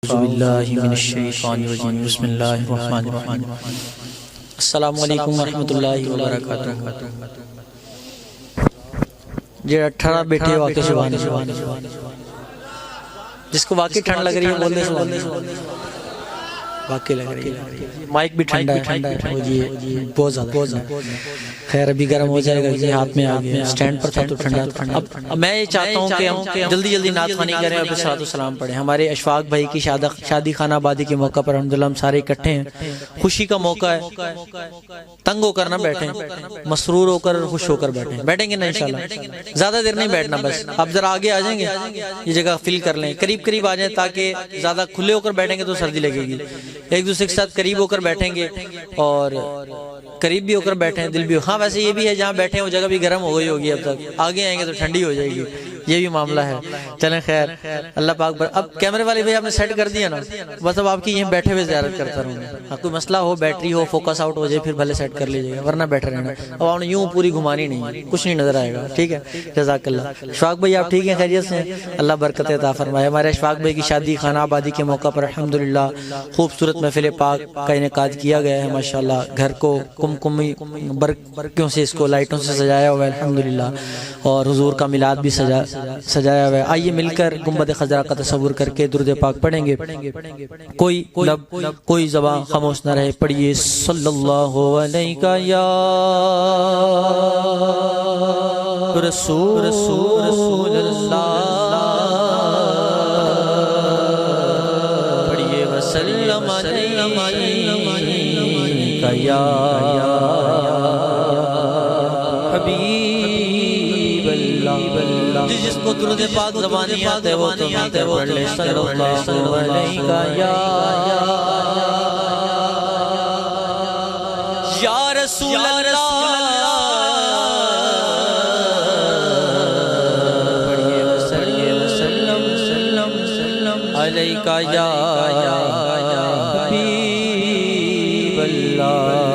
اعوذ باللہ من الشیطان الرجیم بسم اللہ الرحمن الرحیم السلام علیکم ورحمۃ اللہ وبرکاتہ جی 18 بیٹھے واقعی شبان جس کو واقعی ٹھنڈ لگ رہی ہے بول دے واقعی لگ رہی ہے مائک بھی ٹھنڈا ہے وہ جی بہت زیادہ خیر ابھی گرم ہو جائے گا جی ہاتھ میں آ گیا سٹینڈ پر تھا تو ٹھنڈا اب میں یہ چاہتا ہوں کہ ہم جلدی نعت خوانی کریں اور صلاۃ والسلام پڑھیں ہمارے اشفاق بھائی کی شادی خانہ آبادی کے موقع پر الحمدللہ ہم سارے اکٹھے ہیں خوشی کا موقع ہے تنگ ہو کر نہ بیٹھیں مسرور ہو کر خوش ہو کر بیٹھیں گے نا انشاءاللہ زیادہ دیر نہیں بیٹھنا بس اب ذرا آگے آ جائیں گے یہ جگہ فل کر لیں قریب آ جائیں تاکہ زیادہ کھلے ہو کر بیٹھیں گے تو سردی لگے گی ایک دوسرے کے ساتھ قریب ہو کر بیٹھیں گے اور قریب بھی ہو کر بیٹھیں دل بھی ہاں ویسے یہ بھی ہے جہاں بیٹھے ہیں وہ جگہ بھی گرم ہو گئی ہوگی اب تک آگے آئیں گے تو ٹھنڈی ہو جائے گی یہ بھی معاملہ ہے چلیں خیر اللہ پاک پر اب کیمرے والے بھائی آپ نے سیٹ کر دیا نا بس اب آپ کی یہیں بیٹھے ہوئے زیارت کرتا رہوں گا کوئی مسئلہ ہو بیٹری ہو فوکس آؤٹ ہو جائے پھر بھلے سیٹ کر لیجیے گا ورنہ بیٹھے رہنا اب آپ نے یوں پوری گھمانی نہیں کچھ نہیں نظر آئے گا ٹھیک ہے جزاک اللہ اشفاق بھائی آپ ٹھیک ہیں خیریت سے اللہ برکت عطا فرمائے ہمارے اشفاق بھائی کی شادی خانہ آبادی کے موقع پر الحمدللہ خوبصورت محفل پاک کا انعقاد کیا گیا ہے ماشاءاللہ گھر کو کمکمی برقیوں سے اس کو لائٹوں سے سجایا ہوا ہے الحمدللہ اور حضور کا میلاد بھی سجایا ہوا ہے آئیے مل کر گنبد خضرا کا تصور کر کے درود پاک پڑھیں گے کوئی لب کوئی زبان خاموش نہ رہے پڑھیے صلی اللہ علیہ یا رسول اللہ پڑھیے وسلم علیہ یا حبیب اللہ جس کو درود پاک زبانی آتے وہ تو آتے پڑھ لے صلی اللہ علیہ یا رسول اللہ پڑھیے وسلم علیہ یا حبیب اللہ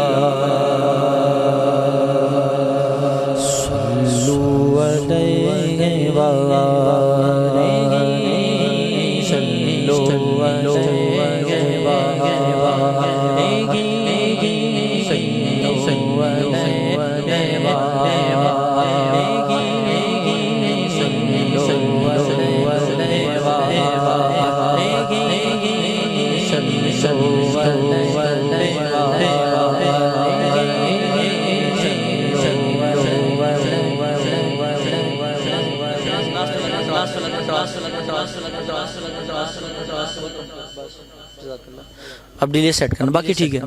اب ڈیلے سیٹ کرنا باقی ٹھیک ہے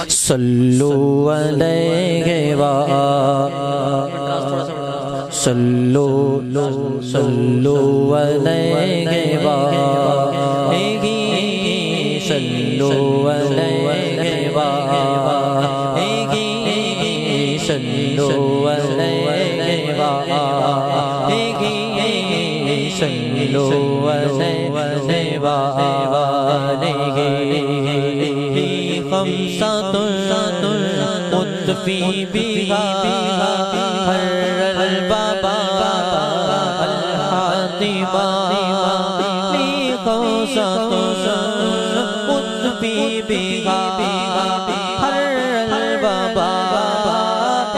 صلو علیہ صلو علیہ صلو علیہ صلو خمسۃ متفی بہا ہر البابا الحاتمہ خمسۃ متفی بہا ہر البابا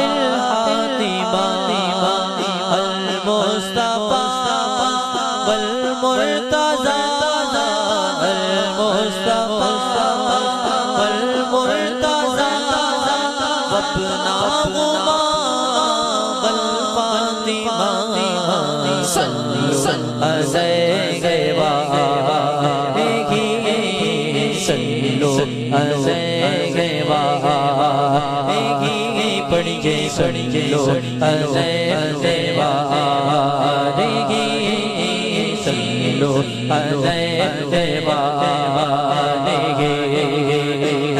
الحاتمہ المصطفیٰ والمرتضیٰ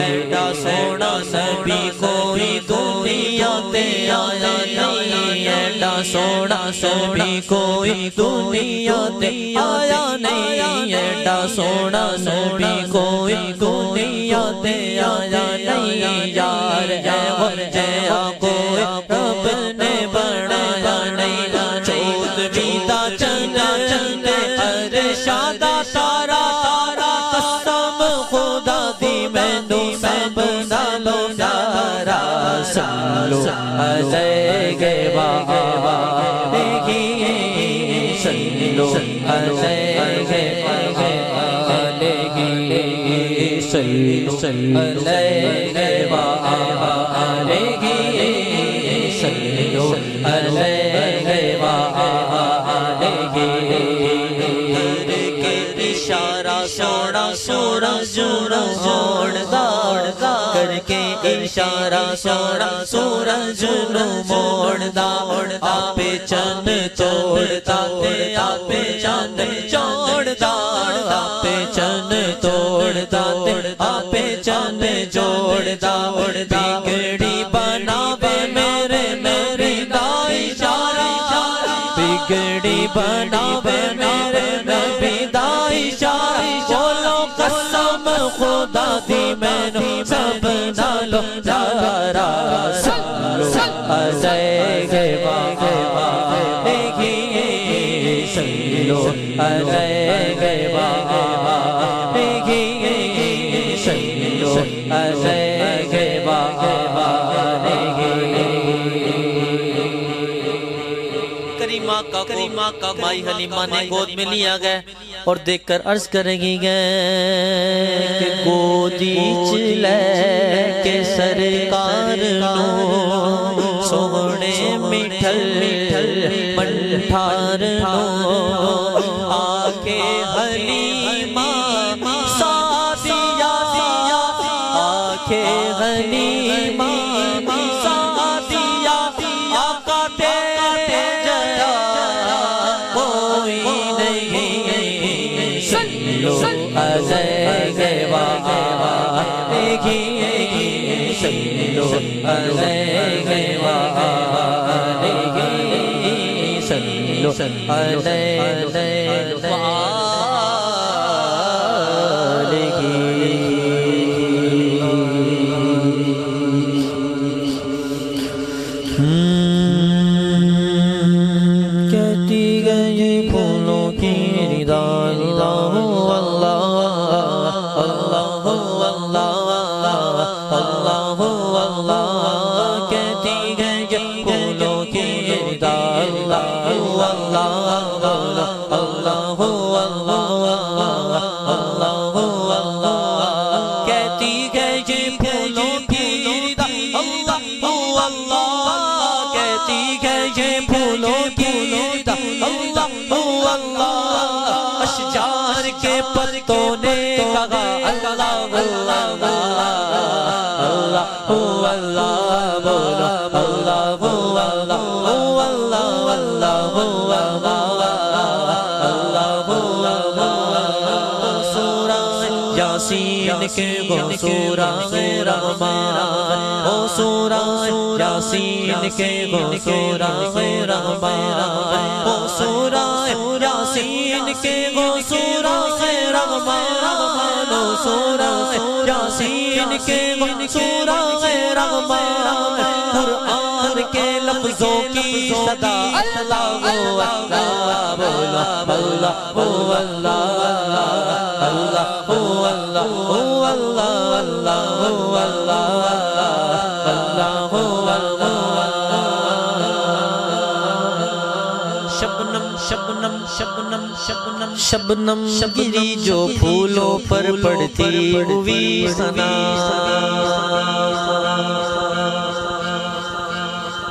ایڈا سونا نبی کوئی دنیا تے آیا نہیں ایڈا سونا نبی کوئی دنیا تے آیا نہیں ایڈا سونا نبی کوئی دنیا تے آیا نہیں یار ہے ورجیا کوئی رب نے بنایا نہیں چود بیتا چند چند ہر شادہ تارا صلو علیہ وآلہ صلو علیہ وآلہ اشارہ سونا سورج موڑتا کر کے اشارہ سونا سورج موڑتا آپ چند توڑتا آپ چند جوڑتا آپ چند توڑتا آپ چند جوڑتا بگڑی بناوے میرے نبی دا اشارہ بگڑی بناوے میرے نبی دا اشارہ بولو قسم خدا دی میں سب نالو دارا صلو علیہ وآلہ صلو علیہ وآلہ صلو علیہ وآلہ کریمہ کا مائی حلیمہ نے گود میں لیا گئے اور دیکھ کر عرض کرے گی گئے کہ گودی چلے کے سرکار نو سونے مٹھل منٹھار نو آکے حلیمہ سادیا آکے حلیمہ سادیا آقا تیرے جیا کوئی نہیں صلو علیہ وآلہ صلو علیہ وآلہ صلو علیہ وآلہ کہتی گئی پھولوں کی ردا اللہ اللہ اللہ اللہ اللہ کہتی گئی پھولوں کی ردا اللہ اللہ اللہ اللہ کہتی گئی پھولوں کی ردا اللہ اللہ کہتی گئی پھولوں کی ردا اللہ اللہ اشجار کے پتوں نے کہا اللہ اللہ اللہ اللہ بولا اللہ اللہ اللہ سورہ یاسین کے گو سورہ رحمان او سورہ یاسین کے گو سورہ رحمان او سورہ یاسین کے گو سورہ رحمان او سورہ یاسین کے گو سورہ رحمان قرآن کے لفظوں کی صدا اللہ اللہ بولا اللہ اللہ اللہ اللہ شبنم شبنم شبنم شبنم شبنم گری جو پھولوں پر پڑتی ہوئی ثنا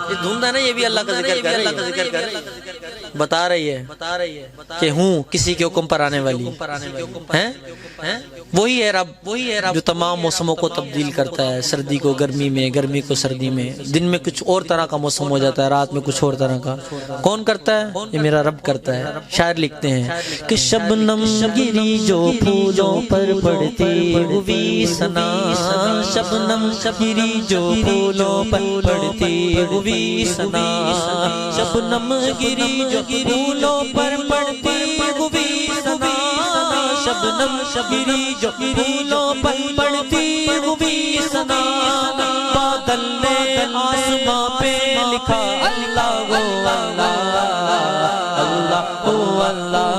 یہ دھوم ہے نا یہ بھی اللہ کا ذکر کر رہی ہے بتا رہی ہے کہ ہوں کسی کے حکم پر آنے والی وہی ہے رب جو تمام موسموں کو تبدیل کرتا ہے سردی کو گرمی میں گرمی کو سردی میں دن میں کچھ اور طرح کا موسم ہو جاتا ہے رات میں کچھ اور طرح کا کون کرتا ہے یہ میرا رب کرتا ہے شاعر لکھتے ہیں کہ شبنم گری جو پھولوں پر پڑتی ہوئی ثنا شبنم گری جو پھولوں پر پڑتی ہوئی ثنا شبنم گری جو پھولوں پر پڑتی ہوئی ثنا شبنم گری جو پھولوں پر پڑتی ہوئی ثنا بادل نے آسماں پہ لکھا اللہ اللہ اللہ اللہ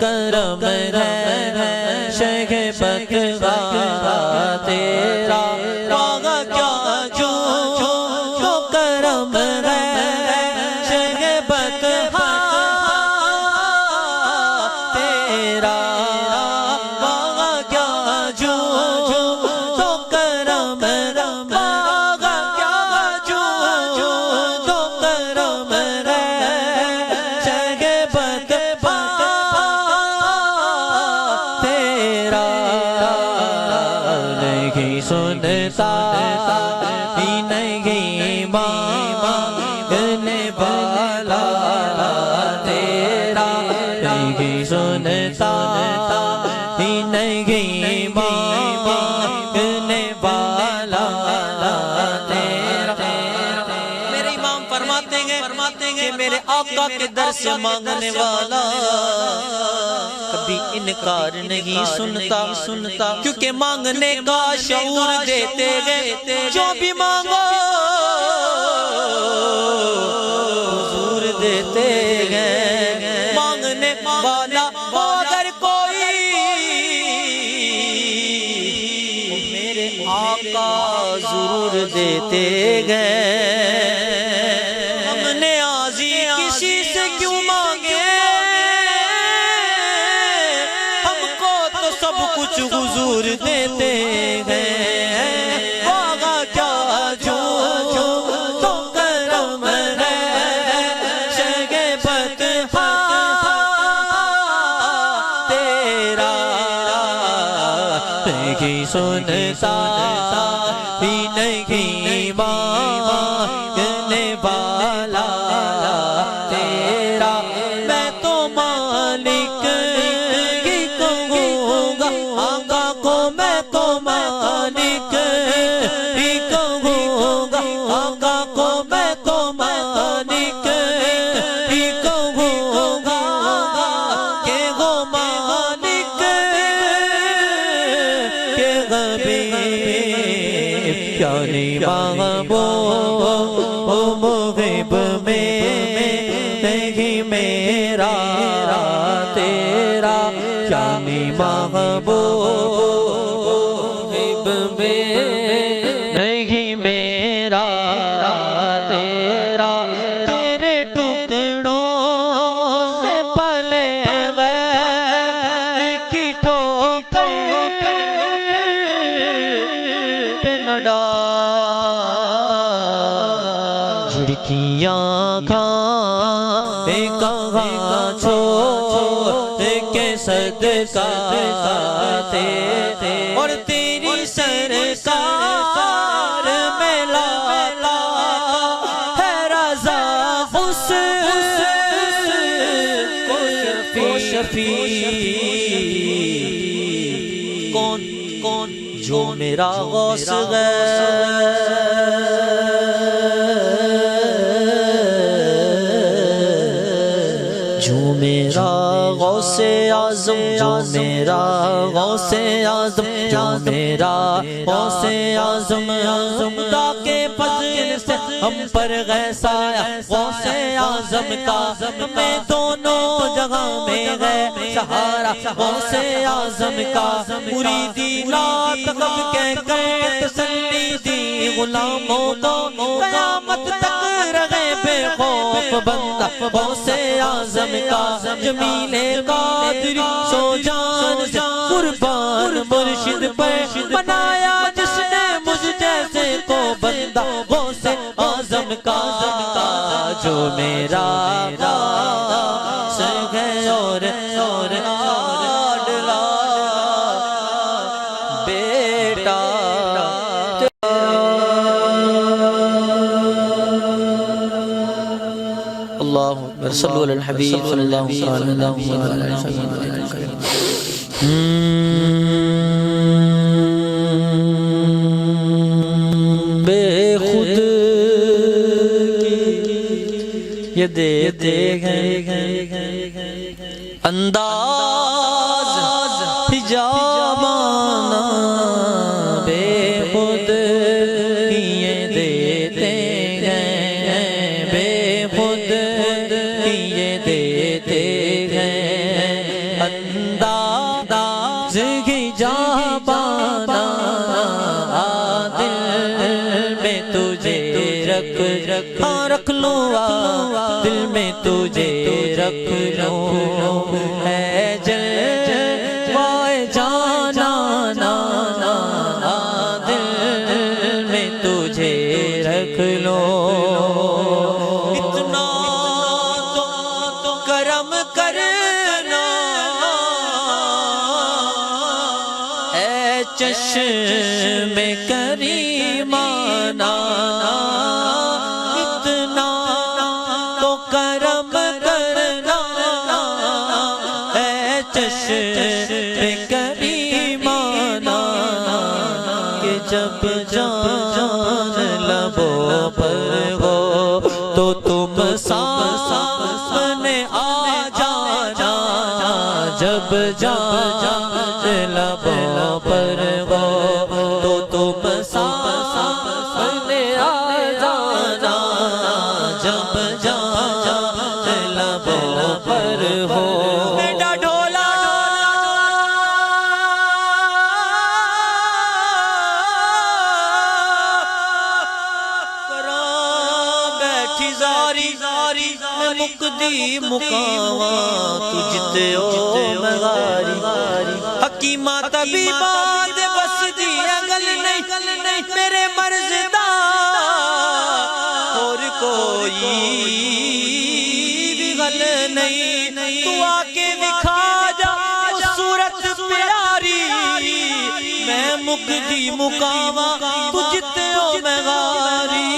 کرم ہے شہ بتغا تیرا باغ کیا جو کرم ہے شہ بتغا تیرا باغ کیا جو کرم باغ کیا جو کرم سنتا ہی نہیں مانگنے والا تیرا نہیں سنتا ہی نہیں مانگنے والا تیرا میرے امام فرماتے ہیں کہ میرے آقا کے در سے مانگنے والا کبھی انکار نہیں سنتا کیونکہ مانگنے کا شعور دیتے گئے جو بھی مانگو حضور دیتے گئے مانگنے والا اگر کوئی میرے آقا ضرور دیتے گئے ہم نے آزی کسی سے کیوں مانگے سب کچھ حضور دیتے ہیں باغ کیا جو تو کرم ہے شہ بتغا تیرا نہیں سنتا ہی نہیں مانگنے والا تیرا میں تو مالک پیاری محبوب مغیب میں نہیں میرا تیرا پیاری محبوب مغیب میں نہیں میرا تیرا تیرے ٹکڑوں سے پلے گئے کی ٹھوکر پہ نہ جھڑکیاں کھانے کہاں چھوڑ کے صدقہ تے اور تیری سرکار میں لالا ہے رضا اس کو شفیع کون جو میرا غوث جو میرا غوث اعظم جو میرا غوث اعظم جو میرا غوث اعظم خدا کے فضل سے ہم پر غیث آیا غوث اعظم کا میں دونوں جگہ میں گئے سہارا غوث اعظم کا مریدی لا تقب کہہ کر تسلی دی غلاموں کو قیامت تک رہے بے خوف بندہ غوث اعظم کا جمیل قادری سو جان سے قربان مرشد پر بنایا جس نے مجھ جیسے کو بندہ غوث اعظم کا جو میرا سر ہے اور لاڈلا بیٹا اللہ اکبر صلو علی الحبیب صلی اللہ علیہ وسلم بے خود یہ دیتے ہیں انداز حجابانہ بے خود یہ دیتے ہیں بے خود یہ دیتے ہیں انداز ہی جہاں بانا دل میں تجھے رکھ لوں دل میں تجھے رکھ لوں اے جلوائے جانا دل میں تجھے رکھ لوں اتنا تو کرم کرنا اے چشم کریمانہ اتنا تو کرم کرنا اے چشم کریمانہ کہ جب جان لبوں پر ہو تو تم سامنے آ جانا جب جان لبوں پر ہو تو تم سامنے آ جانا جب جان لبوں پر ہو بیٹا ڈھولا بیٹھی زاری میں مقدی مقامات تجھتے ہو مغاری حکیمہ طبیبات بس دی اگل نہیں میرے مرض دا اور کوئی بھی غل نہیں تو آکے دکھا جا صورت پیاری میں مقدی مقامہ تجھتے ہو مغاری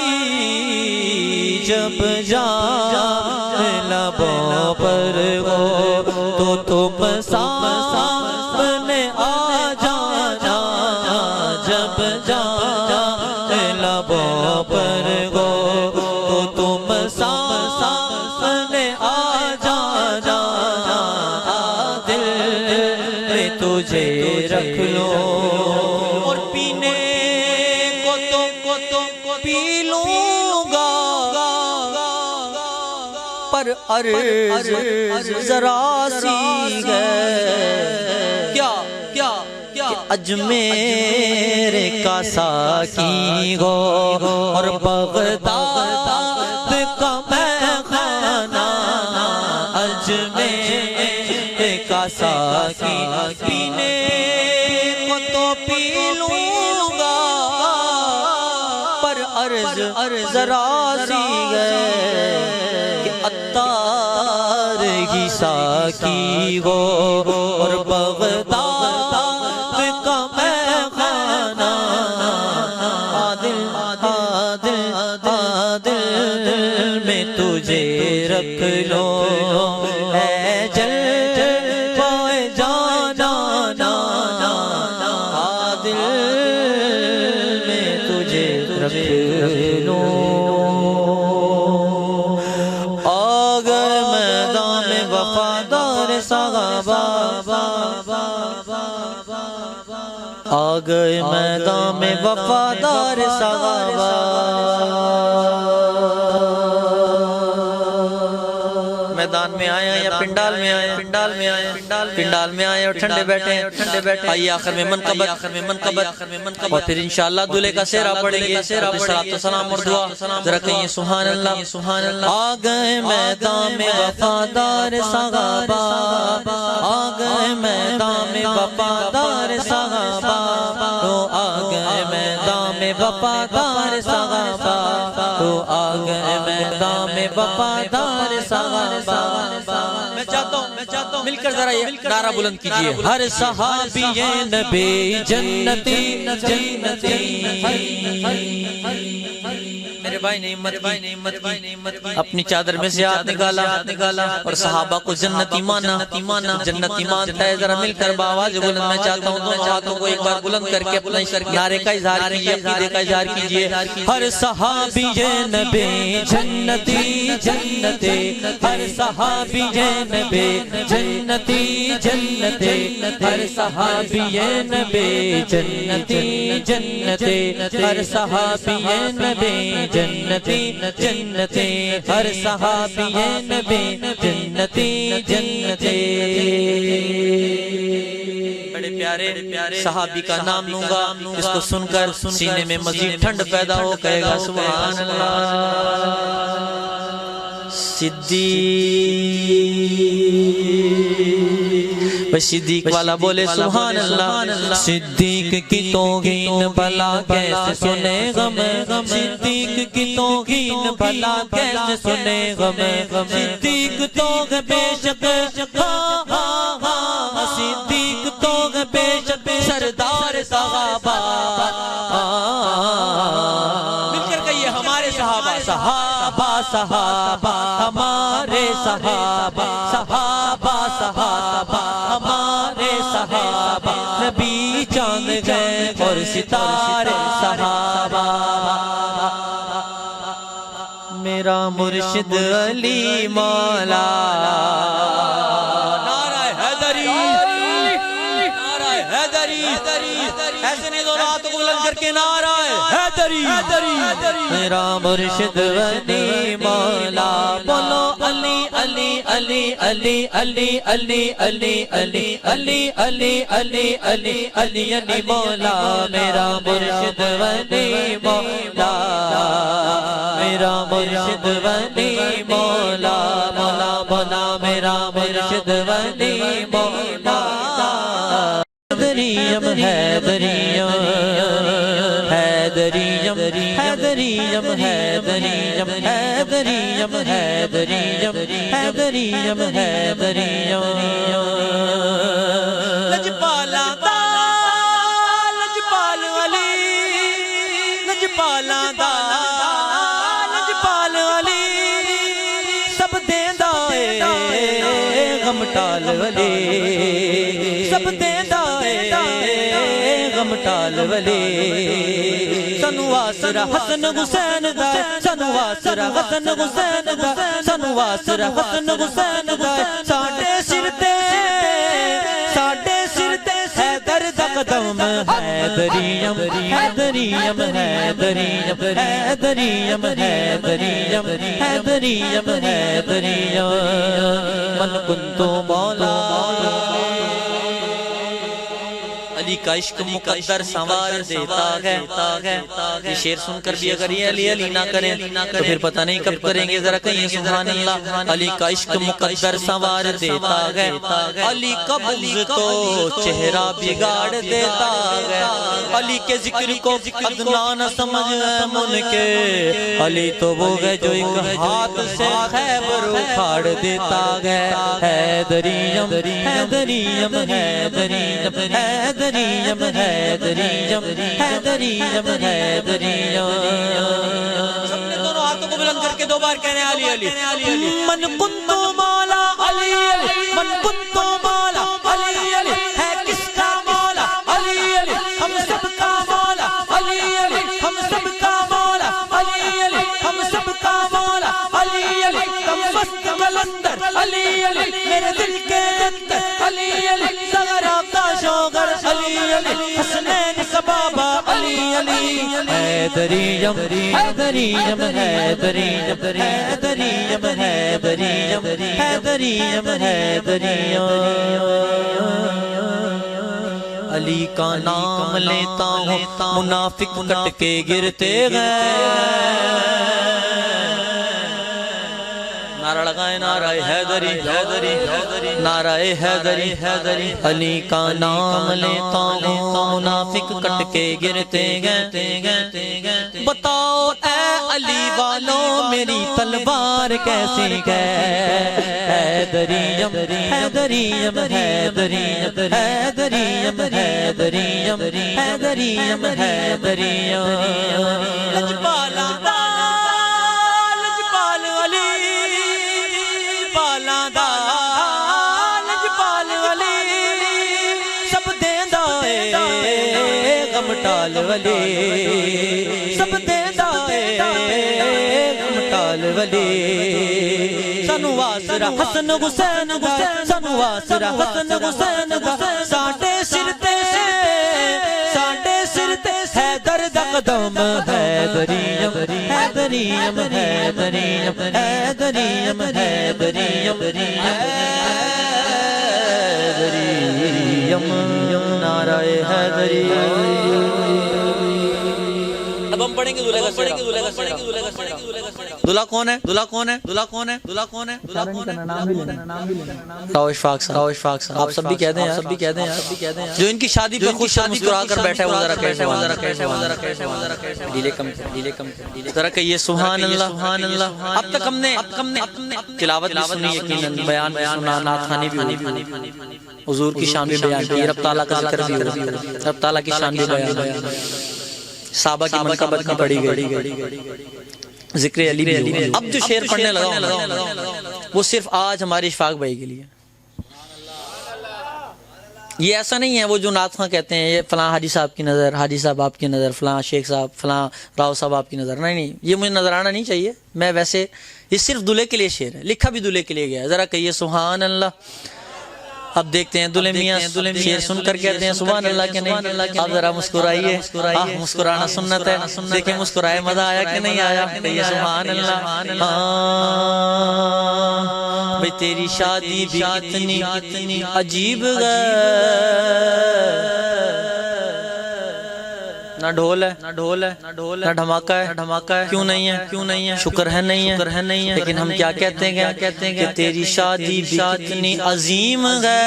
جب جان لبوں پر ہو تو تم سامنے آ جانا جب جان لبوں پر ہو تو تم سامنے آ جانا دل میں تجھے رکھ لو اور پینے کو تو پی لوں گا پر عرض ذرا سی ہے کیا اجمیر کا ساقی ہو اور بغداد کا میخانہ اجمیر کا ساقی پینے کو تو پی لوں گا پر عرض ذرا سی ہے عطار ہی ساقی ہو اور بغداد کا میخانہ عادل میں تجھے رکھ لو اے جلوائے جانا عادل میں تجھے رکھ لو آ گئے میدان میں وفادار صحابہ میدان میں آیا یا پنڈال میں آیا پنڈال میں آئے اور ٹھنڈے بیٹھے آئیے آخر میں منقبت اور پھر انشاءاللہ دولے کا سیرہ پڑھیں گے صلاۃ و سلام اور دعا ذرا کہیں سبحان اللہ آ گئے میدان میں وفادار صحابہ آ گئے میدان میں وفادار صحابہ آ گئے میدان میں وفادار صحابہ آ گئے میدان میں وفادار صحابہ میں چاہتا ہوں مل کر ذرا یہ نعرہ بلند کیجئے ہر صحابی نبی جنتی میرے بھائی نے ہمت اپنی چادر میں سے ہاتھ نکالا اور صحابہ کو جنتی مانا جنتی مانتا ہے ذرا مل کر باواز بلند میں چاہتا ہوں دونوں ہاتھوں کو ایک بار بلند کر کے اپنے نعرے کا اظہار کیجئے عقیدے کا اظہار کیجئے ہر صحابی نبی جنتی ہر صحابی نبی جنتی ہر صحابی نبی جنتی ہر صحابی نبی جنتی جنتی ہر صحابی نبی جنتی جنتی بڑے پیارے صحابی کا نام لوں گا اس کو سن کر سینے میں مزید ٹھنڈ پیدا ہو کہے گا سبحان اللہ صدیق والا بولے سبحان اللہ صدیق کی توہین بھلا کیسے سنے غم صدیق کی توہین بھلا کیسے سنے غم صدیق تو بے شک صدیق تو بے شک سردار صحابہ مل کر کہیے ہمارے صحابہ صحابہ صحابہ ہمارے صحابہ صحابہ صحابہ ہمارے صحابہ نبی چاند گئے اور ستارے صحابہ میرا مرشد علی مولا نعرہ حیدری نعرہ حیدری ایسے نہیں دونوں ہاتھوں کو بلند کر کے نعرہ حیدری میرا مرشد علی مولا بولو علی علی علی علی علی علی علی علی علی علی علی علی علی علی مولا میرا مرشد علی مولا میرا مرشد علی مولا مولا مولا میرا مرشد علی مولا حیدریم حیدریم حیدریم حیدریم حیدریم حیدریم حیدریم حیدریم حیدریم لجپالا دا لجپال علی لجپالا دا لجپال علی سب دیندا اے غم ٹال علی سب دیندا اے غم ٹال علی سنو آسرا حسن حسین دا سنو آسرا حسن حسین دا سنو آسرا حسن حسین دا ساڈے سر تے حیدر دا قدم حیدریم حیدریم حیدریم حیدریم حیدریم حیدریم حیدریم من کنتو مولا علی کا عشق مقدر سنوار دیتا ہے یہ شعر سن کر بھی اگر یہ علی علی نہ کریں تو پھر پتہ نہیں کب کریں گے ذرا کہیں سبحان اللہ علی کا عشق مقدر سنوار دیتا ہے علی کا بغض تو چہرہ بگاڑ دیتا ہے علی کے ذکر کو ادنا نہ سمجھ من کے علی تو وہ ہے جو ایک ہاتھ سے خیبر اکھاڑ دیتا ہے حیدریم حیدریم حیدریم حیدریم حیدریم حیدریم حیدریم سب نے دونوں ہاتھوں کو بلند کر کے دو بار کہنے علی علی من کنتو مولا علی علی من کنتو مولا علی علی ہے کس کا مولا علی علی ہم سب کا مولا علی علی ہم سب کا مولا علی علی ہم سب کا مولا علی علی تم وسط کلندر علی علی میرے دل کے اندر علی علی زغرا کا شوگر علی علی حسنین کا بابا علی علی حیدریم حیدریم حیدریم حیدریم حیدریم حیدریم حیدریم علی کا نام لیتا ہوں منافق کٹ کے گرتے گئے نعرہ لگائیں نعرہ حیدری حیدری نعرہ حیدری حیدری علی کا نام لیتا ہوں منافق کٹ کے گرتے گئے بتاؤ اے علی والوں میری تلوار کیسے گئے حیدریم حیدریم حیدریم حیدریم حیدریم حیدریم حیدریم لجپالا ٹال ولی سب دیندا اے غم ٹال ولی سنو آسرا حسن حسین دا سنو آسرا حسن حسین دا ساڈے سر تے حیدر دا قدم حیدریم حیدریم حیدریم حیدریم حیدریم حیدریم نعرہ حیدری. اب ہم پڑھیں گے دولہے کا سیرہ. دولہا کون ہے؟ دولہا کون ہے؟ دولہا کون ہے؟ دولہا کون ہے؟ دولہا کون ہے؟ راؤ اشفاق صاحب. راؤ اشفاق صاحب. آپ سب بھی کہہ دیں یار. سب بھی کہہ دیں یار. جو ان کی شادی پہ خوش مسکرا کر بیٹھے وہ ذرا کیسے وہ ذرا کیسے وہ ذرا کیسے وہ ذرا کیسے ڈیلے کم ڈیلے کم ذرا کہیے سبحان اللہ سبحان اللہ. اب تک ہم نے تلاوت بھی سنی, یقیناً بیان سنا, نعت خوانی بھی ہوئی, حضور کی شان بھی بیان کی, رب تعالیٰ کا ذکر بھی ہوا, رب تعالیٰ کی شان بھی بیان, صحابہ کی منقبت بھی پڑھی گئی, ذکر علی بھی ہوا. اب جو شعر پڑھنے لگا وہ صرف آج ہمارے اشفاق بھائی کے لیے. یہ ایسا نہیں ہے وہ جو نعت خواں کہتے ہیں یہ فلاں حاجی صاحب کی نظر, حاجی صاحب آپ کی نظر, فلاں شیخ صاحب, فلاں راؤ صاحب آپ کی نظر. نہیں نہیں, یہ مجھے نظر آنا نہیں چاہیے. میں ویسے یہ صرف دلہے کے لیے شعر ہے, لکھا بھی دلہے کے لیے گیا ہے. ذرا کہیے سبحان اللہ. اب دیکھتے ہیں دلہے میاں شعر سن کر کہتے ہیں سبحان اللہ کہ نہیں. آپ ذرا مسکرائیے, مسکرانا سنت ہے. دیکھیں مسکرائے, مزہ آیا کہ نہیں آیا. کہیے سبحان اللہ. بھئی تیری شادی بھی کتنی عجیب ہے, نہ ڈھول ہے نہ ڈھول ہے نہ ڈھول ہے, نہ دھماکہ ہے نہ دھماکہ ہے. کیوں نہیں ہے کیوں نہیں ہے, شکر ہے نہیں ہے شکر ہے نہیں ہے. لیکن ہم کیا کہتے ہیں کیا کہتے ہیں کہ تیری شادی بھی کتنی عظیم ہے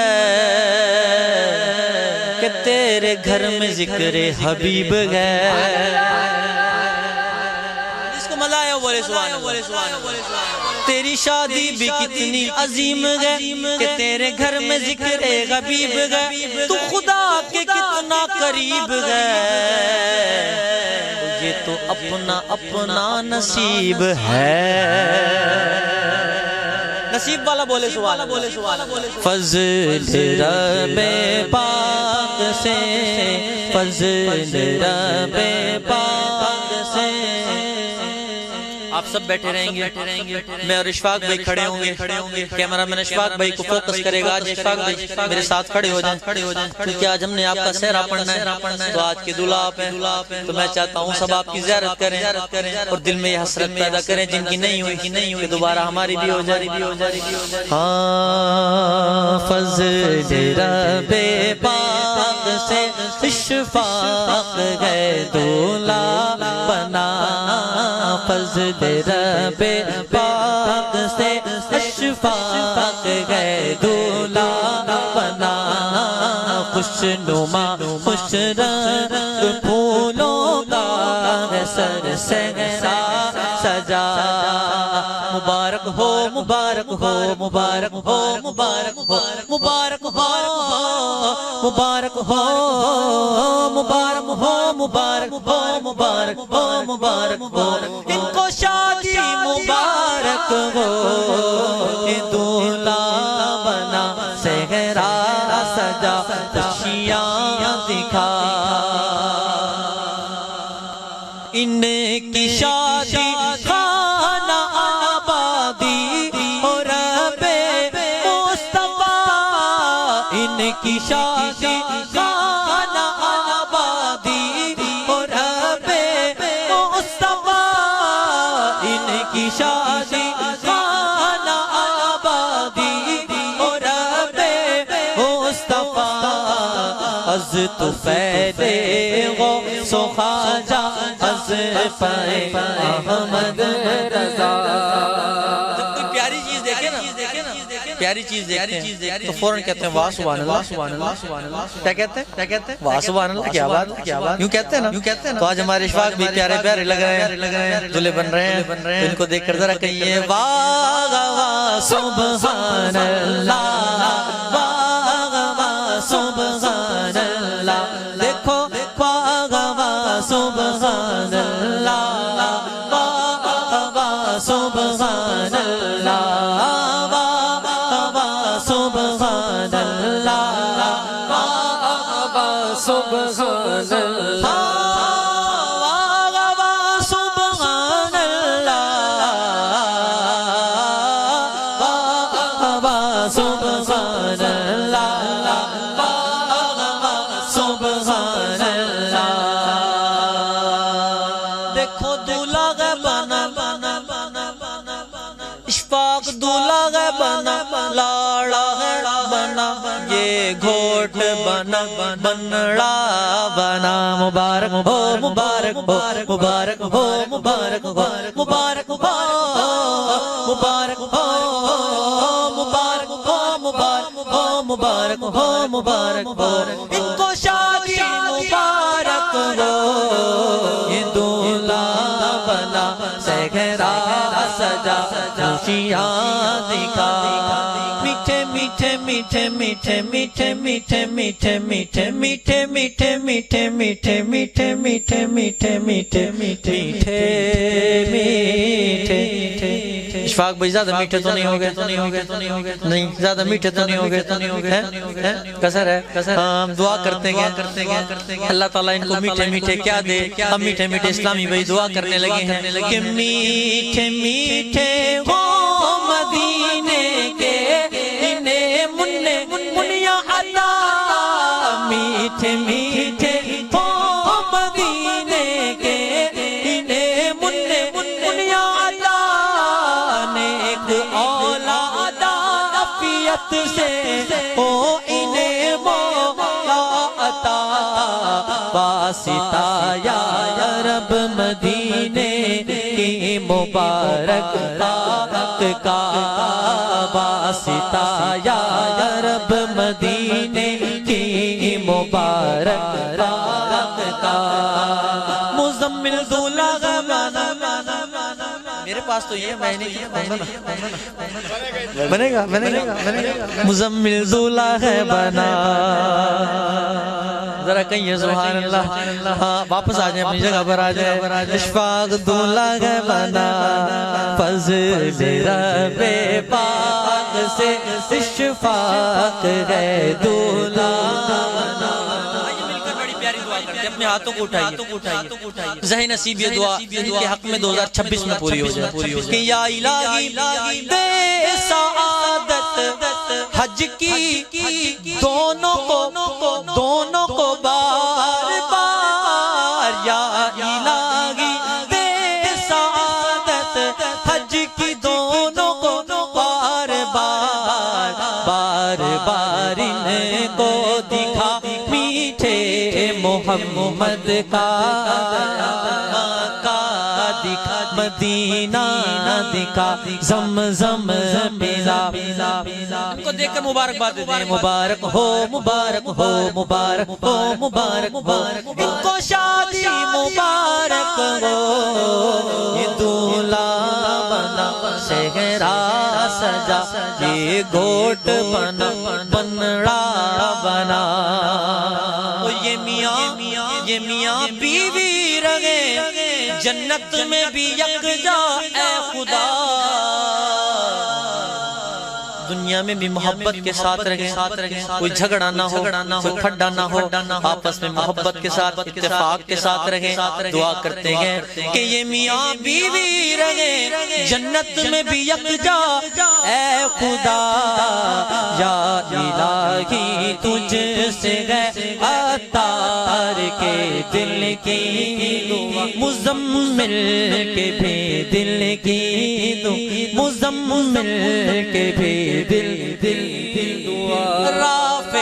کہ تیرے گھر میں ذکر حبیب ہے. جس کو مزہ آیا بولے سبحان اللہ. تیری شادی بھی کتنی عظیم ہے کہ تیرے گھر میں ذکر حبیب ہے. تو خدا کے کتنا قریب ہے, یہ تو اپنا اپنا نصیب ہے. نصیب والا بولے سبحان اللہ. فضل رب پاک سے, فضل رب پاک سے. آپ سب بیٹھے رہیں گے, میں اور اشفاق بھائی کھڑے ہوں گے. کیمرہ مین اشفاق بھائی کو فوکس کرے گا. آج اشفاق بھائی میرے ساتھ کھڑے ہو جائیں, کیونکہ آج ہم نے آپ کا سہرا پڑھنا ہے. تو آج کے دلہا آپ ہیں, تو میں چاہتا ہوں سب آپ کی زیارت کریں اور دل میں یہ حسرت پیدا کریں جن کی نہیں ہوئی کہ دوبارہ ہماری بھی ہو جائے. ہاں فضل رب پاک سے اشفاق ہے دولہا بنا, فضل رب پاک سے اشفاق ہے دولہا بنا. خوش نما خوش رنگ پھولوں کا سر سہرا سجا. مبارک ہو مبارک ہو مبارک ہو مبارک ہو مبارک ہو مبارک ہو مبارک ہو مبارک ہو مبارک ہو مبارک ہو. ان کو شادی مبارک ہو, دولہا بنا سہرا سجا خوشیاں دکھا. ان کی شادی خانہ آبادی اور رب مصطفیٰ. ان کی شادی خانہ آبادی اور رب مصطفیٰ. ان کی شادی خانہ آبادی اور رب مصطفیٰ. از تو پہلے غوث و خواجہ از پائے احمد رضا. جب کوئی پیاری چیز دیکھے نا, پیاری چیز دیکھتے ہیں تو فوراً کہتے ہیں واہ سبحان اللہ سبحان اللہ سبحان اللہ. کیا کہتے ہیں واہ سبحان اللہ, کیا بات کیا بات, یوں کہتے ہیں نا. تو آج ہمارے اشفاق بھی پیارے پیارے لگ رہے ہیں, دلہے بن رہے ہیں. ان کو دیکھ کر ذرا کہیے واہ واہ سبحان اللہ, واہ واہ سبحان اللہ. دیکھو واہ واہ سبحان اللہ, واہ واہ سبحان اللہ, واہ واہ سبحان اللہ, واہ واہ سبحان اللہ, واہ واہ سبحان اللہ, واہ واہ سبحان اللہ, سبحان اللہ. دیکھو دولہا بنا گھوٹ بنا بنڑا بنا مبارک ہو مبارک ہو مبارک ہو مبارک ہو مبارک ہو مبارک ہو مبارک ہو مبارک ہو مبارک ہو مبارک ہو ان کو شادی مبارک ہو یہ دولہا بنا صحرا سجا خوشیاں دکھا میٹھے میٹھے میٹھے میٹھے میٹھے میٹھے میٹھے میٹھے میٹھے میٹھے میٹھے میٹھے میٹھے میٹھے میٹھے میٹھے میٹھے میٹھے اشفاق بھائی زیادہ میٹھے تو نہیں ہوگے نہیں زیادہ میٹھے تو نہیں ہوگے کسر ہے ہم دعا کرتے ہیں اللہ تعالیٰ ان کو میٹھے میٹھے کیا دے ہم میٹھے میٹھے اسلامی بھائی دعا کرنے لگے ہیں کہ میٹھے میٹھے ہو مدینے کے انہیں منیا عطا میٹھے میٹھے ہو مدینے کے انہیں منیا عطا نیک اولاد عافیت سے ہو انہیں مولا عطا واسطہ یا رب مدینے کی مبارک حق کا واسطہ یا رب مدینے کی مبارک حق کا مزمل دولہا بنا میرے پاس تو یہ میں نہیں بنے گا مزمل دولہا بنا ذرا کہیں سبحان اللہ واپس آ جائیں اپنی جگہ پر آ جائیں اشفاق دولہا بنا فضل رب پاک سے اشفاق ہے دولہا بنا اپنے ہاتھوں کو اٹھائیے ذہن نصیب یہ دعا ان کے حق میں 2026 میں پوری ہو جائے کہ یا الہی دے سعادت حج کی دونوں کو بار بار یا الہی دے سعادت حج کی دونوں کو بار بار ان کو دکھا میٹھے محمد کا دکھا مدینہ دکھا زمزم پلا ان کو دیکھ کر مبارکباد دیتے ہیں مبارک ہو مبارک ہو مبارک ہو مبارک ہو ان کو شادی مبارک ہو یہ دولہا بنا صحرا سجا یہ گھوٹ بنا بنڑا بنا یہ میاں بیوی رہے جنت میں بھی یکجا اے خدا دنیا میں بھی محبت کے ساتھ رہے کوئی جھگڑا نہ ہو کوئی کھڈا نہ ہو آپس میں محبت کے ساتھ اتفاق کے ساتھ رہے دعا کرتے ہیں کہ یہ میاں بیوی رہے جنت میں بھی یکجا اے خدا یا الہی تجھ سے ہے عطار کے دل کی دعا مزمل کے بھی دل کی دعا مزمل کے بھی دل دعا رافع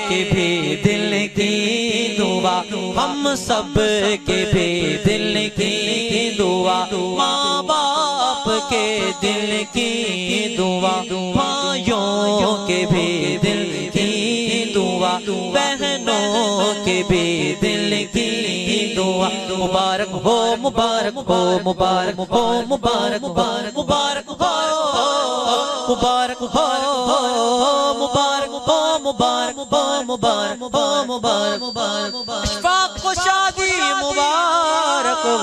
کے بھی دل کی دعا ہم سب کے بھی دل کی دعا ماں باپ کے دل کی دعا بھائیوں کے بھی دل کی دعا بہنوں کے بھی دل کی دعا مبارک ہو مبارک ہو مبارک ہو مبارک مبارک مبارک ہو مبارک ہو مبارک ہو مبارک ہو مبارک ہو مبارک مبارک اشفاق کو شادی مبارک ہو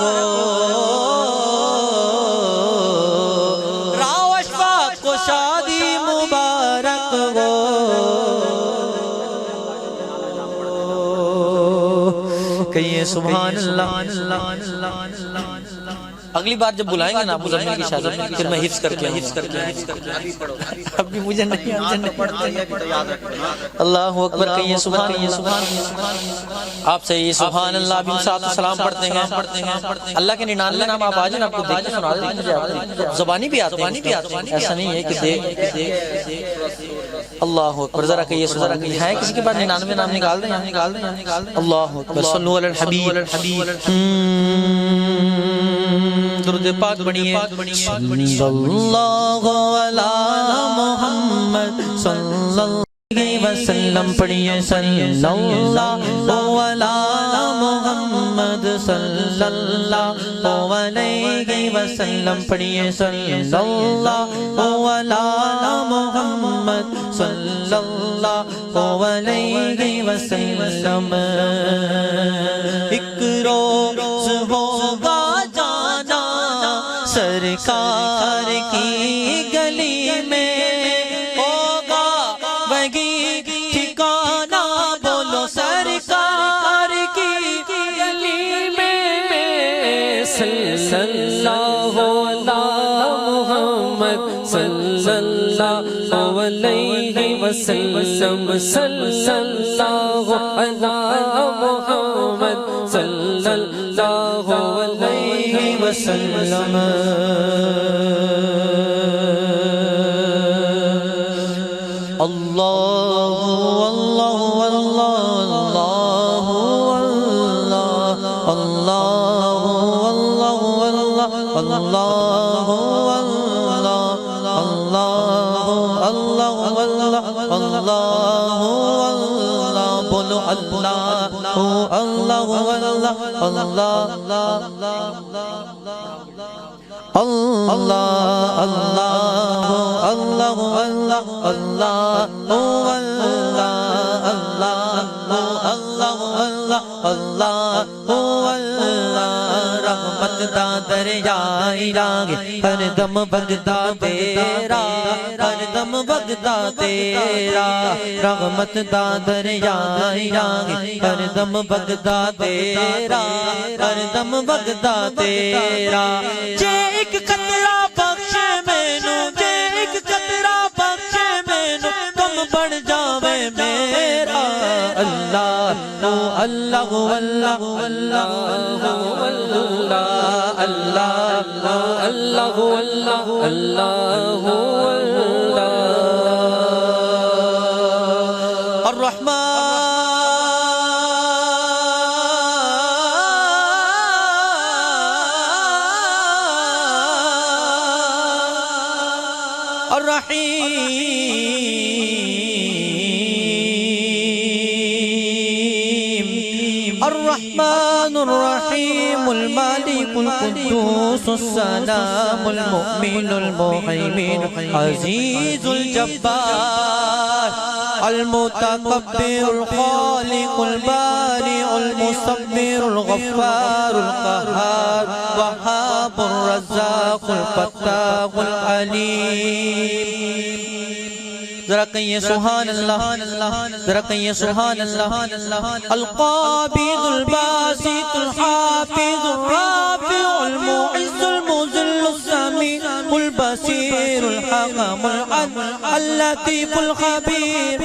راو اشفاق کو شادی مبارک ہو کہیے سبحان اللہ اگلی بار جب بلائیں گے نا ابو زمین کی شادی پھر میں حفظ کر کے اب بھی مجھے نہیں اللہ اکبر کہیے سبحان آپ سے یہ سبحان اللہ بھی ساتھ سلام پڑھتے ہیں اللہ کے 99 نام آپ آجیں آپ کو دیکھ کے سنا دیں زبانی بھی آتے ہیں ایسا نہیں ہے کہ دیکھ اللہ اکبر. ذرا کہیے سبحان اللہ. ہے کسی کے بعد 99 نام نکال دیں. اللہ اکبر. صلو علی الحبیب. درود پاک پڑھیے. صلی اللہ علی محمد صلی اللہ علیہ وسلم پڑھیے. صلی اللہ علی محمد صلی اللہ علیہ وسلم پڑھیے. صلی اللہ علی محمد صلی اللہ علیہ وسلم. ایک روز ہوگا جانا سرکار کی گلی میں، ہوگا وہی ٹھکانا بولو سرکار کی گلی میں. صلی اللہ علی محمد صلی اللہ علیہ وسلم. صلی اللہ علی محمد صلی اللہ علیہ وسلم. اللہ اللہ اللہ اللہ اللہ اللہ اللہ اللہ. بولو اللہ اللہ اللہ اللہ رحمت دا دریا الہی ہر دم بغدا تیرا، ہر دم بغدا تیرا. رحمت دا دریا الہی ہر دم بغدا تیرا، ہر دم بغدا تیرا. جے ایک قطرہ بخش مینوں، جے ایک قطرہ بخش مینوں، کم بڑھ جاوے میرا. اللہ اللہ اللہ اللہ اللہ اللہ اللہ الرحمن الرحيم المالك القدوس السلام المؤمن المهيمن عزيز الجبار المتكبر الخالق البارئ المصبر الغفار القهار وهاب الرزاق الفتاح العليم. ذرا کہیں سبحان اللہ، ذرا کہیں سبحان اللہ. القابض الباسط الحافظ الرافع المعز المذل السميع البصير الحكم العدل اللطيف الخبير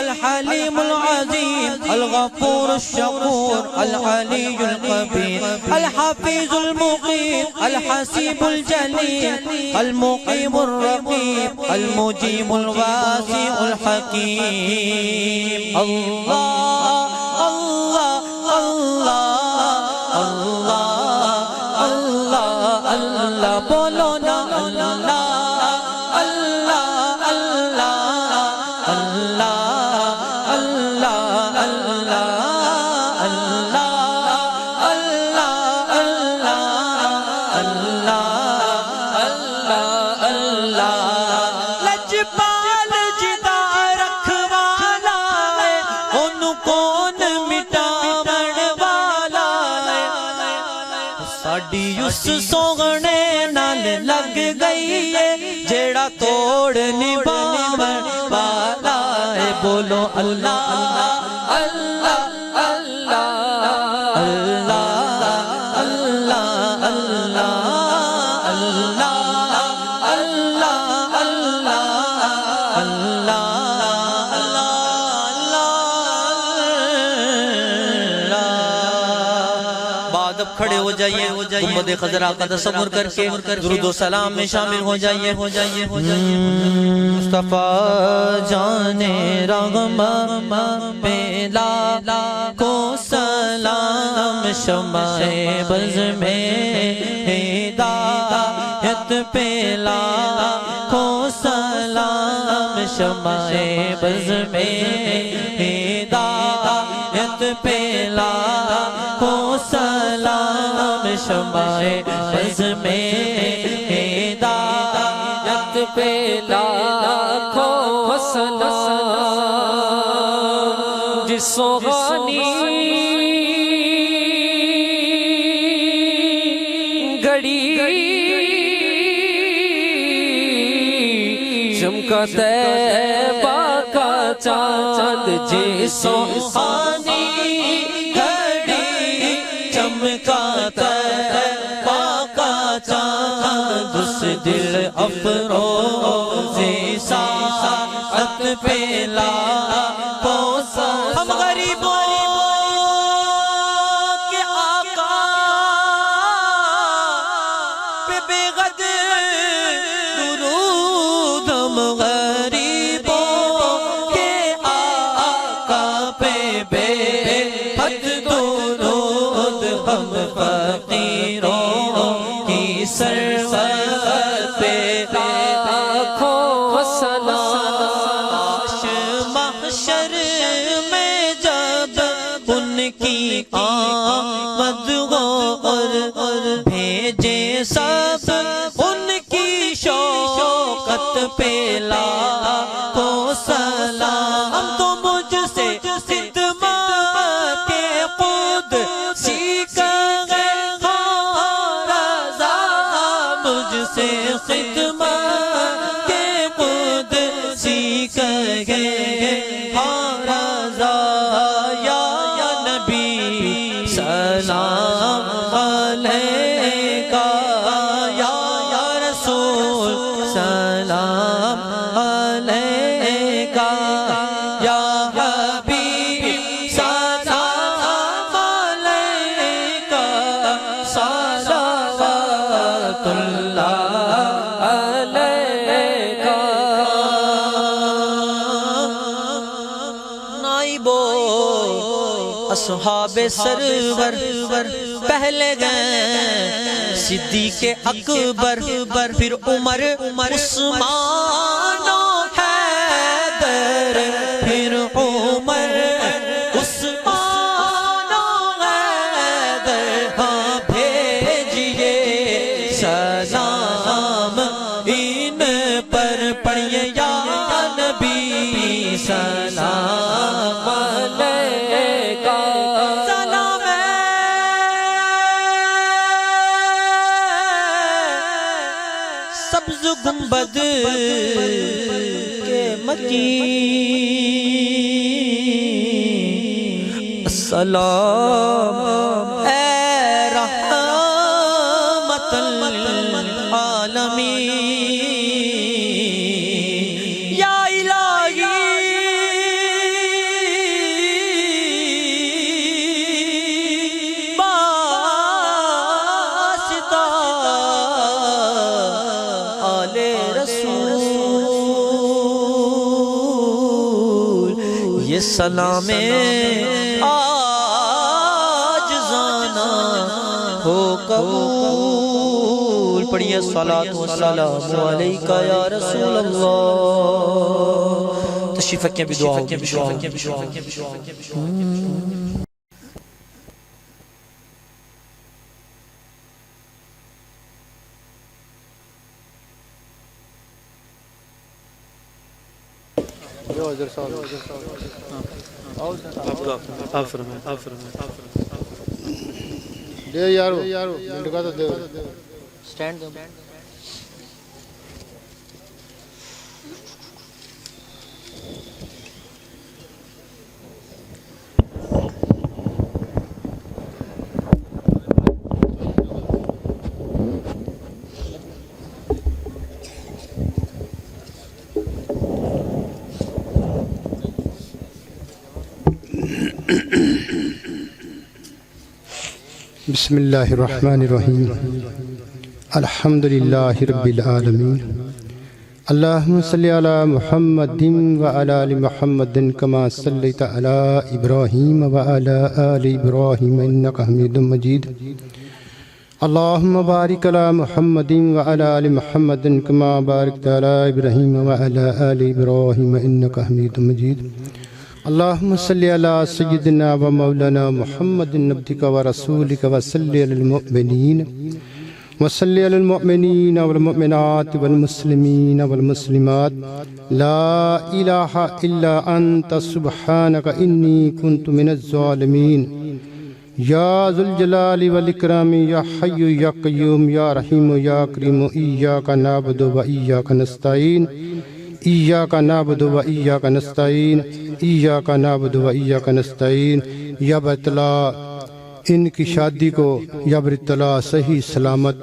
الحليم العظيم الغفور الشكور العلي الكبير الحفيظ المقيم الحسيب الجليل المقيم الرقيب المجيب الواسع الحكيم. الله الله الله الله الله الله بولو نا الله الله الله الله الله الله الله لجپال جدا رکھوالا ہے، انہوں کون مٹاون والا ہے. ساڈی اس سوگنے نال لگ گئی ہے جیڑا توڑ نبھاون والا ہے. بولو اللہ اللہ اللہ اللہ اللہ اللہ اللہ اللہ بعد اب کھڑے ہو جائیے، گنبد خضرا کا تصور کر کے درود و سلام میں شامل ہو جائیے. مصطفیٰ جان رحمت پہ لاکھوں سلام شمع بز میں ہدایت پہ لاکھوں سلام شمع بز میں ہدایت پہ لاکھوں سلام شمع بز میں ہدایت پہ لاکھوں سلام جس سوغانی گڑی چمکا طیبہ کا چاند جس سوغانی گڑی چمکا طیبہ کا چاند اس دل افروزی ساعت پہ لاکھوں سلام ہم غریبوں کے آقا پہ بے غد درود ہم غریبوں کے آقا پہ بے حد درود ہم فقیروں کی سرور پہ لاکھوں سلام محشر میں جب ان کی آمد ہو اور بھیجے سب ان کی شوقت پہ لاکھوں سلام ہم تو مجھ سے خدمت کے خود سیکھ گئے رضا مجھ سے خدمت کے خود سیکھ گئے رضا یا نبی سلام علیکہ یا رسول سلام علیکہ یا حبیب سلام علیکہ صلوات اللہ علیکہ نائبو اصحاب سرور پہلے گئے صدیق اکبر پھر عمر عثمان و حیدر پھر عمر عثمان و حیدر ہاں بھیجئے سلام ان پر پڑھئے یا نبی سلام علیکہ سلام سبز گنبد کے مکین السلام اے رحمت للعالمین یا الہی واسطہ آل رسول یہ سلام آجزانہ ہو قبول پڑھئے صلاة والسلام علیکہ یا رسول اللہ تشریف رکھیں بھی دعا ہوگی دے یارو منٹ کا تو دے سٹینڈ دو بسم اللہ الرحمن الرحیم الحمد للہ رب العالمین اللهم صل على محمد وعلى آل محمد كما صليت على إبراهيم وعلى آل إبراهيم إنك حميد مجيد اللهم بارك على محمد وعلى آل محمد كما باركت على إبراهيم وعلى آل إبراهيم إنك حميد مجيد اللهم صل على سيدنا ومولانا محمد عبدك ورسولك وصل على المؤمنين وصل على المؤمنين والمؤمنات والمسلمين والمسلمات لا إله إلا أنت سبحانك إني كنت من الظالمين یا ذو الجلال والإکرام یا حی یا قیوم یا رحیم یا کریم ایاک نعبد و ایاک نستعین ایاک نعبد و ایاک نستعین ایاک نعبد و ایاک نستعین یا اطلاع ان کی شادی کو یا اطلاع صحیح سلامت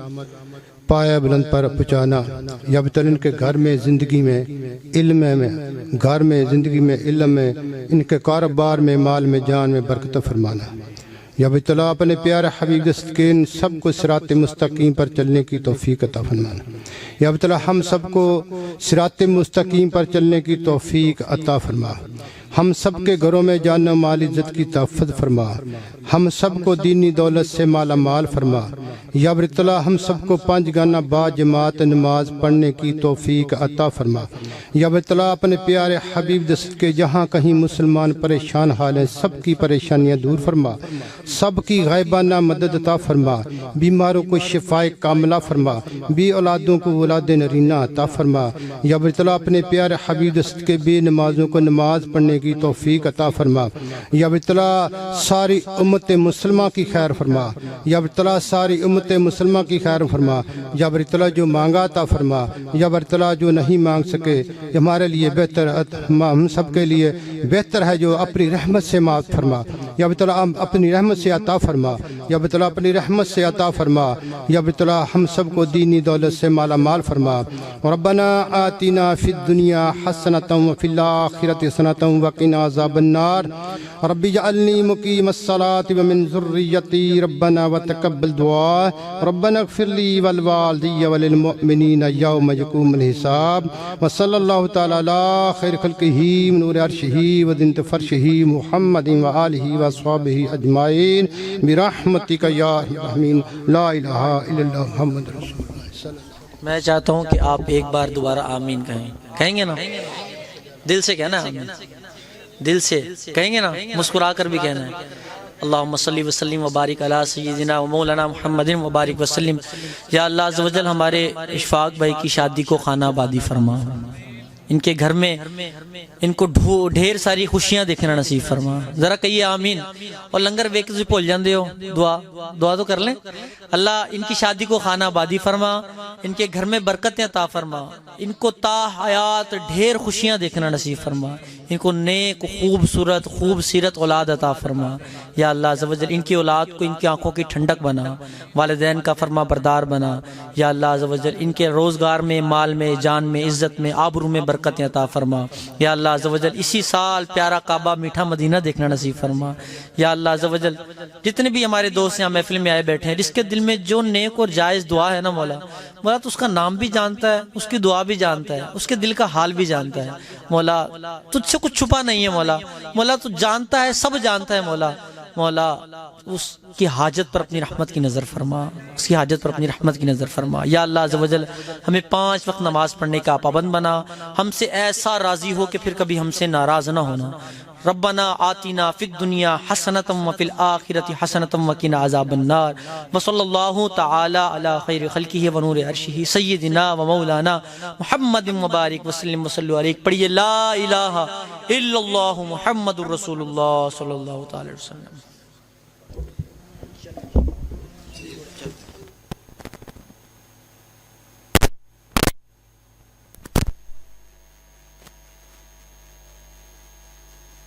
پایا بلند پر پہنچانا یا بطل ان کے گھر میں زندگی میں علم میں گھر میں زندگی میں علم میں ان کے کاروبار میں مال میں جان میں برکت فرمانا یا بطلع اپنے پیارے حبیب دستکین سب کو صراط مستقیم پر چلنے کی توفیق عطا فرمانا یا بطلع ہم سب کو صراط مستقیم پر چلنے کی توفیق عطا فرما ہم سب کے گھروں میں جان و مال عزت کی تحفظ فرما ہم سب کو دینی دولت سے مالا مال فرما یا بطلع ہم سب کو 5 گانا با جماعت نماز پڑھنے کی توفیق عطا فرما یا بطلع اپنے پیارے حبیب دست کے جہاں کہیں مسلمان پریشان حال ہیں سب کی پریشانیاں دور فرما سب کی غیبانہ مدد عطا فرما بیماروں کو شفائے کاملہ فرما بی اولادوں کو اولاد نرینہ عطا فرما یا بطلع اپنے پیارے حبیب دست کے بے نمازوں کو نماز پڑھنے کی توفیق عطا فرما یا بطلع ساری امت مسلمہ کی خیر فرما یا بطلع ساری امت مسلمہ کی خیر فرما یا بطلع جو مانگا عطا فرما یا بطلع جو نہیں مانگ سکے ہمارے لیے بہتر ہم سب کے لیے بہتر ہے جو اپنی رحمت سے معاف فرما یا بطلع اپنی رحمت سے عطا فرما یا بطلع اپنی رحمت سے عطا فرما یا بطلع ہم سب کو دینی دولت سے مالا مال فرما ربنا آتنا فی الدنیا حسنۃ وفی الآخرۃ حسنۃ وقنا عذاب النار رب اجعلنی مقیم الصلاۃ ومن ذریتی ربنا وتقبل دعاء ربنا اغفر لی والوالدی وللمؤمنین یوم یقوم الحساب وصلی اللہ تعالی علی خیر خلقہ نور عرشہ وزنت فرشہ محمد وآلہ وصحبہ اجمعین برحمتک یا رحمین لا الہ الا اللہ محمد رسول اللہ۔ میں چاہتا ہوں کہ آپ ایک بار دوبارہ آمین کہیں گے نا؟ دل سے کہنا ہے آمین، دل سے کہیں گے نا؟ مسکرا کر بھی کہنا ہے اللہم صلی وسلم وبارک علی سیدنا و مولانا محمد وبارک وسلم۔ یا اللہ عز و جل ہمارے اشفاق بھائی کی شادی کو خانہ آبادی فرما، ان کے گھر میں ان کو ڈھیر ساری خوشیاں دیکھنا نصیب فرما۔ ذرا کہیے آمین، اور لنگر ویک سے بھول جاندے ہو دعا تو کر لیں۔ اللہ ان کی شادی کو خانہ آبادی فرما، ان کے گھر میں برکتیں عطا فرما، ان کو تا حیات ڈھیر خوشیاں دیکھنا نصیب فرما، ان کو نیک خوبصورت خوب سیرت اولاد عطا فرما۔ یا اللہ عز و جل ان کی اولاد کو ان کی آنکھوں کی ٹھنڈک بنا، والدین کا فرما بردار بنا۔ یا اللہ عز و جل ان کے روزگار میں، مال میں، جان میں، عزت میں، آبرو میں برکتیں عطا فرما۔ یا اللہ عز و جل اسی سال پیارا کعبہ میٹھا مدینہ دیکھنا نصیب فرما۔ یا اللہ عز و جل جتنے بھی ہمارے دوست یہاں محفل میں آئے بیٹھے ہیں، جس کے دل میں جو نیک اور جائز دعا ہے نا مولا تو اس کا نام بھی جانتا ہے، اس کی دعا بھی جانتا ہے، اس کے دل کا حال بھی جانتا ہے۔ مولا تجھ سے کچھ چھپا نہیں ہے مولا تو جانتا ہے، سب جانتا ہے مولا اس کی حاجت پر اپنی رحمت کی نظر فرما، اس کی حاجت پر اپنی رحمت کی نظر فرما۔ یا اللہ عز و جل ہمیں 5 وقت نماز پڑھنے کا پابند بنا، ہم سے ایسا راضی ہو کہ پھر کبھی ہم سے ناراض نہ ہونا۔ ربنا آتنا فی الدنیا حسنۃ وفی الآخرۃ حسنۃ وقنا عذاب النار وصلی اللہ تعالی علی خیر خلقہ ونور عرشہ سیدنا و مولانا محمد مبارک وسلم وصلوا علیہ۔ پڑھیے لا الہ الا اللہ محمد الرسول اللہ صلی اللہ تعالی وسلم۔